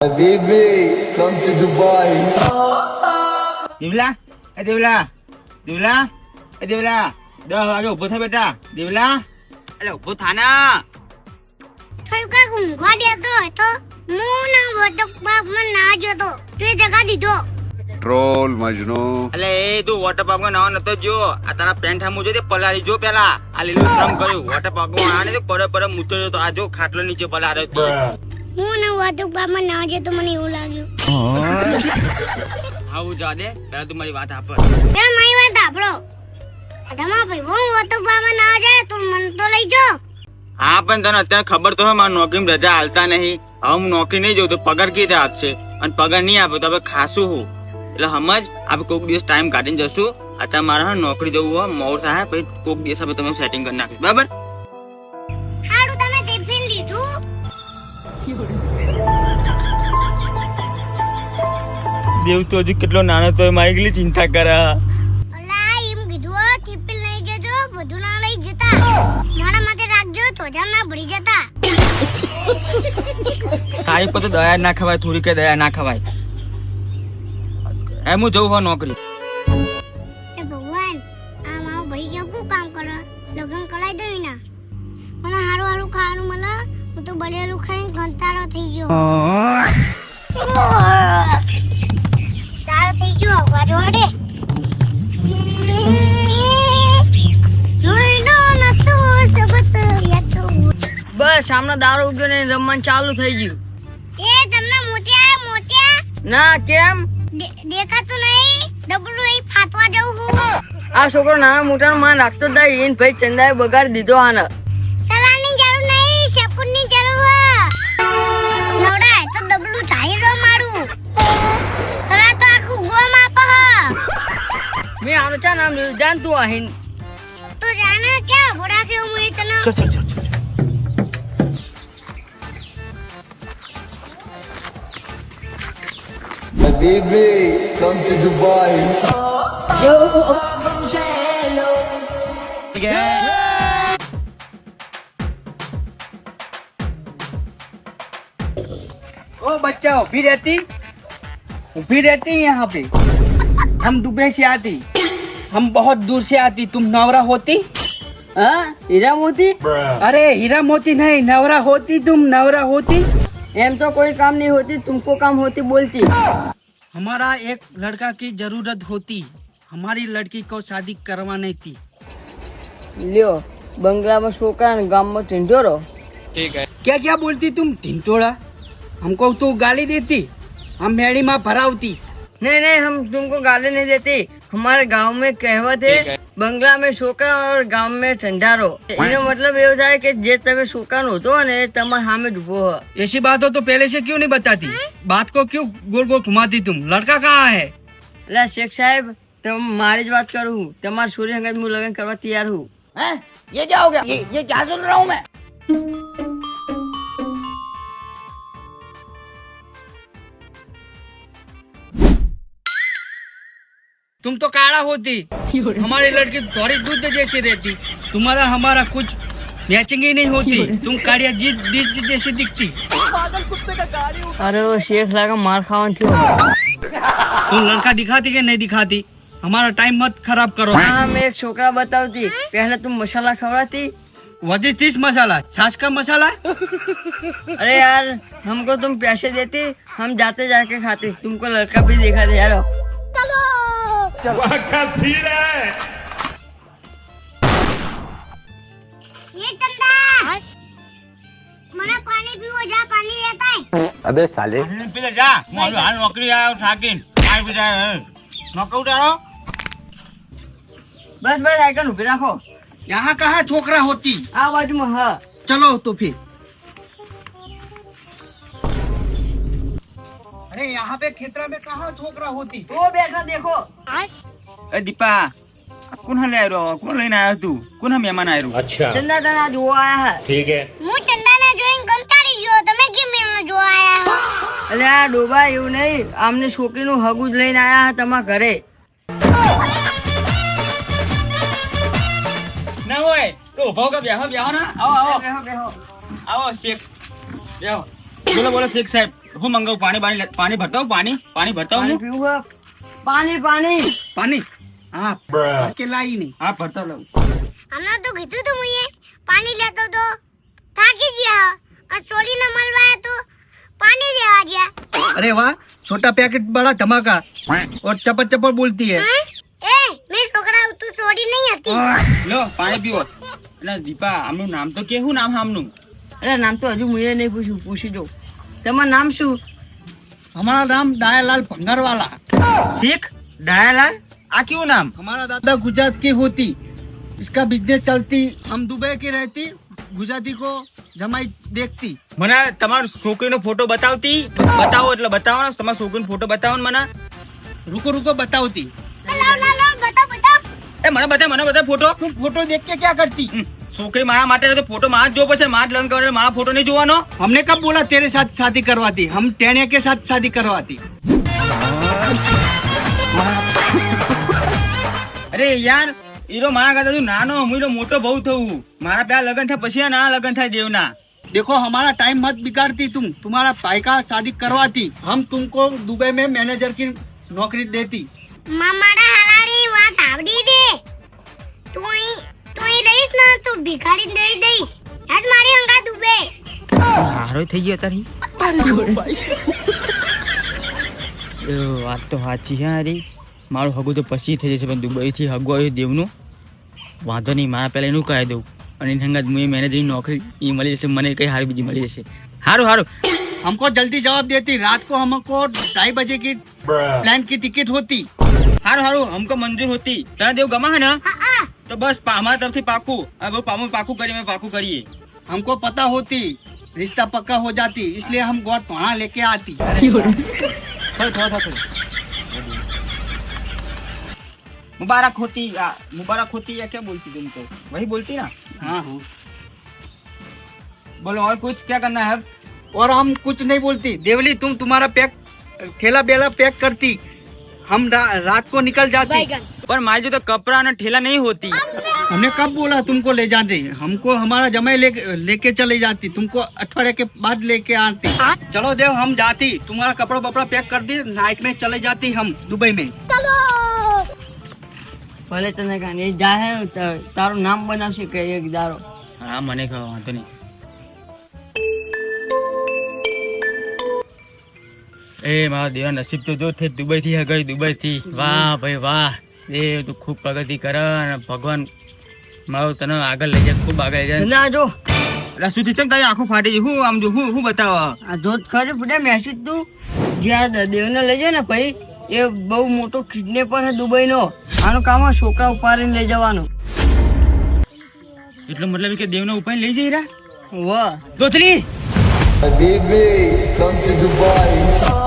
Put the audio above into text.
Habibi, come to Dubai. દેવલા એ દેવલા દેવલા એ દેવલા 10 વાગે ઉભો થા બેટા દેવલા અલે ઉભો થા ના થયું કાક ઊંઘવા દેતો હતો હું ના વોટર પાર્કમાં ના જતો તે જગા દીધો ટ્રોલ મજનુ અલે એ તું વોટર પાર્ક માં નાવા નતો જો આ તારા પેન્ટ હામું જો તે પલાળી જો પેલા આ લીલું શ્રમ કર્યું વોટર પાર્ક માં આને તો પર મૂતો તો આ જો ખાટલો નીચે પલાળ્યો તો હું ના વોટર પાર્કમાં ના જતો મને એવું લાગ્યું આવું જા દે પેલા તું મારી વાત આપર ત્યારે મારી વાત સાંભળો તમારા ભાઈ હું વોટર પાર્કમાં ના જાય તો મને તો લઈ જાઓ હા પણ તને અત્યારે ખબર તો હોય મારા નોકરીમાં રજા હાલતા નહીં હવે હું નોકરી નહીં જઉં તો પગાર કેવી રીતે આપશે અને પગાર નહીં આપે તો હવે ખાશું હું એટલે સમજ આપણે કોઈક દિવસ ટાઈમ કાઢીને જશું અત્યારે મારે નોકરી જવું હોય મોર થાય પછી કોઈક દિવસ આપણે તમે સેટિંગ કરી નાખીશું બરાબર હારું તમે ટિફિન લીધું દેવ તો હજી કેટલો નાનો તો મારી કેટલી ચિંતા કરે અલા એમ કીધું ટિફિન લઈ જજો બધું ના લઈ જતા મારા માટે રાખજો તો જામ ના ભરી જતા તારી પર તો દયા ના ખવાય થોડી કે દયા ના ખવાય એમ હું જવું હોય નોકરી એ ભગવાન આ મારો ભાઈ કેવું કામ કરે લગ્ન કરાઈ દઉં ના મને હારું હારું ખાવાનું મળે હું તો બળેલું ખાઈને કંટાળો થઈ ગયો તારો થઈ ગયો વાજવાડે બસ સામનો દારૂ ઉગ્યો ને રમવાનું ચાલુ થઈ ગયું એ તમને મોટિયા ના કેમ દેખાતું નહીં ડબલું અહીં ફાટવા જવું હું આ છોકરો નાના મોટા માન રાખતો જ નહીં એને ભાઈ ચંદાએ બગાડી દીધો આને સલાની જરૂર નહીં શેપુરની જરૂર નવડા તો ડબલું ઢાઈ દો મારું સલા તો આખું ગોમ આપે મેં આનું ચા નામ લીધું જાન તું અહીં તો જાને ક્યાં બોડા કે હું એ તને Habibi, come to Dubai. ओ बच्चा उभी रहती यहाँ पे हम दुबई से आती हम बहुत दूर से आती तुम नवरा होती हाँ हीरा मोती अरे हीरा मोती नहीं नवरा होती तुम नवरा होती एम तो कोई काम नहीं होती तुमको काम होती बोलती हमारा एक लड़का की जरूरत होती हमारी लड़की को शादी करवानी थी लियो बंगला में सोका गांव में टिंडोरो ठीक है क्या क्या बोलती तुम टिंटोड़ा हमको तो गाली देती हम मेड़ी में भरावती नहीं नहीं हम तुमको गाली नहीं देती हमारे गांव में कहावत है बंगला में सोका और गांव में ठंडारो एनो मतलब ये होता है कि जे तमे सोकान होतो ने तमार सामे डूबो है ऐसी बात हो तो पहले से क्यों नहीं बताती बात को क्यों गोल गोल घुमाती तुम लड़का कहाँ है ला शेख साहब तुम मारी ज बात करू हूँ तुम्हारे सूर्य संगत मुँह लगन करवा तैयार हूँ ये क्या हो गया ये क्या सुन रहा हूँ मैं तुम तो काला होती हमारी लड़की थोड़ी दूध जैसी रहती तुम्हारा हमारा कुछ मैचिंग ही नहीं होती तुम कालिया जीत जैसी दिखती अरे वो शेख लगा मार खावन थी तुम लड़का दिखाती कि नहीं दिखाती हमारा टाइम मत खराब करो हाँ मैं एक छोकरा बताती पहले तुम मसाला खवड़ाती वही 30 मसाला छाछ का मसाला अरे यार हमको तुम पैसे देती हम जाते जाके खाते तुमको लड़का भी देखा दे यार ये चंदा મને પાણી પીવો જા પાણી લેતા આય અબે સાલે પેલે જા હું હાલ નોકરી આવ્યો થાકીને માર બીજા નોકરી ઉતારો बस बस आइकन उभे रखो यहाँ कहाँ छोकरा होती आ बाजू में हाँ चलो तो फिर अरे यहाँ पे खेतरा में कहाँ छोकरा होती वो बैठा देखो એ દીપા કોણ લઈ આવ્યો કોણ લઈને આવ્યો તું કોણ મહેમાન આવ્યો चंदा दाना जो आया है હું ચંદાને જોઈને કંટાળી ગયો તમે કેમ મને જોવા આયા હો अरे आ डोबा એવું નહીં આમને છોકરીનું હગું જ લઈને આયા તમારા ઘરે ના હોય તો ઉભો કે બેહો બેહો ના આવો આવો બેહો બેહો આવો શેખ બેહો બોલો બોલો શેખ સાહેબ હું મંગાવું પાણી ભરતા હું પાણી ભરતા હું પાણી પાણી હા કે લાઈ નહીં હા ભરતા લઉં હમણાં તો કીધું તું મુએ પાણી લેતો તો થાકી ગયા આ છોડીને મળવા તો પાણી લેવા ગયા अरे वाह छोटा पैकेट बड़ा धमाका और चपड़ चपड़ बोलती है એ મેં છોકરા તું છોડી નહીં હતી લો પાણી પીવો એટલે દીપા આમનું નામ તો કેવું નામ આમનું અરે નામ તો હજુ મુએ નહીં પૂછી જો તમારું નામ શું? हमारा नाम डायालाल भंगारवाला। શેખ ડાયાલાલ આ કેવું નામ? हमारा दादा गुजरात की होती, इसका बिजनेस चलती, हम दुबई की रहती, गुजराती को जमाई देखती। મને તમારો છોકરીનો ફોટો બતાવો એટલે બતાવો ને તમારા છોકરીનો ફોટો બતાવો ને મને रुको रुको बताओती। લાવ બતાવ એ મને બતાવ ફોટો तुम फोटो देख के क्या करती? છોકરી મારા માટે હોય તો ફોટો મારા જ જોવો પડશે મારા જ લગ્ન કરે મારા ફોટો નહીં જોવાનો हमने कब बोला तेरे साथ शादी करवाती? हम टेनिया के साथ शादी करवाती। અરે યાર ઈરો મારા કરતા તું નાનો હું ઈરો મોટો બહુ થવું મારા પેલા લગ્ન થાય પછી આ ના લગ્ન થાય દેવના देखो हमारा टाइम मत बिगाड़ती तुम, तुम्हारा भाई का शादी करवाती, हम तुमको दुबई में मैनेजर की नौकरी देती। મારા હારાની વાત આવડી દે તું અહીં રહીશ ને તો ભિખારી દઈ દઈશ આજ મારી અંગા ડૂબે હારો થઈ ગયો તારી વાત તો સાચી છે હારી મારું હગું તો પછી થઈ જશે પણ દુબઈથી હગું આવ્યું દેવનું વાંધો નહીં મારા પહેલાં એનું કહી દઉં અને એની હંગાત હું મેનેજરની નોકરી એ મળી જશે મને કઈ હારી બીજી મળી જશે સારું हमको जल्दी जवाब देती, रात को हमको 2:30 बजे की प्लेन की टिकट होती। સારું હમકો મંજૂર હોતી તને દેવ ગમા હે ને હા તો બસ અમારા તરફથી પાકું હવે પાકું કરીએ हमको पता होती रिश्ता पक्का हो जाती, इसलिए हम गौर वहाँ लेके आती। मुबारक होती या क्या बोलती तुमको वही बोलती ना हाँ हाँ बोलो और कुछ क्या करना है अब और हम कुछ नहीं बोलती। देवली तुम तुम्हारा पैक ठेला बेला पैक करती, हम रात को निकल जाते। पर मारी जो तो कपड़ा ना ठेला नहीं होती हमने कब बोला तुमको ले जाते? हमको हमारा जमाई लेके चले जाती, तुमको अठवाडिये के बाद लेके आती। चलो देव हम जाती, तुम्हारा कपड़ा बपड़ा पैक कर दी, नाइट में चले जाती हम दुबई में। ભલે તને કાંઈ જાહે તારું નામ બનાવશે કે એક દારો હા મને કહો વાંધો નહીં એ મારા દેવા નસીબ તો જો છે દુબઈ થી ગઈ દુબઈ થી વાહ ભાઈ વાહ એ તું ખૂબ પ્રગતિ કરે અને ભગવાન મારું તને આગળ લઈ જાય ખૂબ આગળ લઈ જાય ના જો એટલે શું થયું તારી આંખો ફાટી ગઈ હું આમ જો હું બતાવો આ જોત ખરી પડે મેસેજ તું જ્યાં દેવને લઈ જાય ને ભાઈ એ બહુ મોટો કિડનેપર છે દુબઈ નો આનું કામ છોકરા ઉપાડીને લઈ જવાનું એટલે મતલબ કે દેવને ઉપાય લઈ જઈ રહ્યા વાહ દોતરી Habibi, come to Dubai.